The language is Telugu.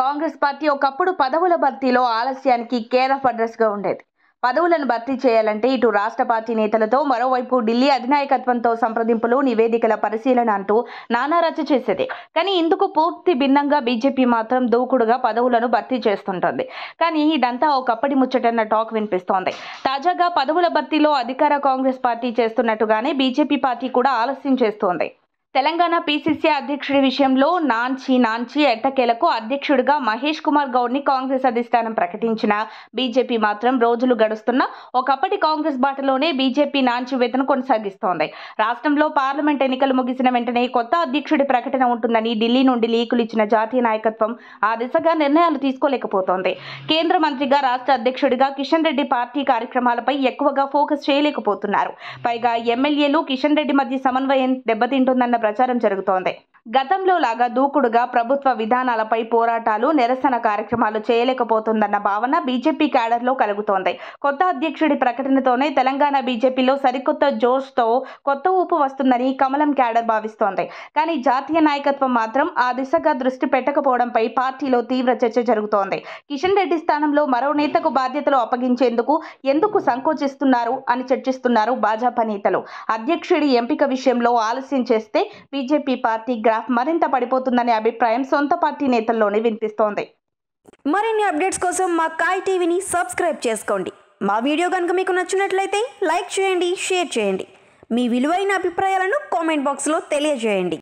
కాంగ్రెస్ పార్టీ ఒకప్పుడు పదవుల భర్తీలో ఆలస్యానికి కేర్ ఆఫ్ అడ్రస్‌గా ఉండేది. పదవులను భర్తీ చేయాలంటే ఇటు రాష్ట్ర పార్టీ నేతలతో, మరోవైపు ఢిల్లీ అధినాయకత్వంతో సంప్రదింపులు, నివేదికల పరిశీలన అంటూ నానా రచ్చ చేసేది. కానీ ఇందుకు పూర్తి భిన్నంగా బీజేపీ మాత్రం దూకుడుగా పదవులను భర్తీ చేస్తుంటోంది. కానీ ఇదంతా ఒకప్పటి ముచ్చటన్న టాక్ వినిపిస్తోంది. తాజాగా పదవుల భర్తీలో అధికార కాంగ్రెస్ పార్టీ చేస్తున్నట్టుగానే బీజేపీ పార్టీ కూడా ఆలస్యం చేస్తోంది. తెలంగాణ పీసీసీ అధ్యక్షుడి విషయంలో నాంచి ఎట్టకేలకు అధ్యక్షుడిగా మహేష్ కుమార్ గౌడ్‌ని కాంగ్రెస్ అధిష్టానం ప్రకటించినా బీజేపీ మాత్రం రోజులు గడుస్తున్నా ఒకప్పటి కాంగ్రెస్ బాటలోనే బీజేపీ నాంచివేతను కొనసాగిస్తోంది. రాష్ట్రంలో పార్లమెంట్ ఎన్నికలు ముగిసిన వెంటనే కొత్త అధ్యక్షుడి ప్రకటన ఉంటుందని ఢిల్లీ నుండి లీకులు ఇచ్చిన జాతీయ నాయకత్వం ఆ దిశగా నిర్ణయాలు తీసుకోలేకపోతోంది. కేంద్ర మంత్రిగా, రాష్ట్ర అధ్యక్షుడిగా కిషన్ రెడ్డి పార్టీ కార్యక్రమాలపై ఎక్కువగా ఫోకస్ చేయలేకపోతున్నారు. పైగా ఎమ్మెల్యేలు, కిషన్ రెడ్డి మధ్య సమన్వయం దెబ్బతింటుందన్న ప్రచారం జరుగుతోంది. గతంలో లాగా దూకుడుగా ప్రభుత్వ విధానాలపై పోరాటాలు, నిరసన కార్యక్రమాలు చేయలేకపోతుందన్న భావన బీజేపీ క్యాడర్లో కలుగుతోంది. కొత్త అధ్యక్షుడి ప్రకటనతోనే తెలంగాణ బీజేపీలో సరికొత్త జోష్‌తో కొత్త ఊపు వస్తుందని కమలం క్యాడర్ భావిస్తోంది. కానీ జాతీయ నాయకత్వం మాత్రం ఆ దిశగా దృష్టి పెట్టకపోవడంపై పార్టీలో తీవ్ర చర్చ జరుగుతోంది. కిషన్ రెడ్డి స్థానంలో మరో నేతకు బాధ్యతలు అప్పగించేందుకు ఎందుకు సంకోచిస్తున్నారు అని చర్చిస్తున్నారు భాజపా నేతలు. అధ్యక్షుడి ఎంపిక విషయంలో ఆలస్యం చేస్తే బీజేపీ పార్టీ గ్రాఫ్ మరింత పడిపోతుందనే అభిప్రాయం సొంత పార్టీ నేతల్లోనే వినిపిస్తోంది. మరిన్ని అప్డేట్స్ కోసం మా కాయ్ టీవీని సబ్స్క్రైబ్ చేసుకోండి. మా వీడియో కనుక మీకు నచ్చినట్లయితే లైక్ చేయండి, షేర్ చేయండి. మీ విలువైన అభిప్రాయాలను కామెంట్ బాక్స్లో తెలియజేయండి.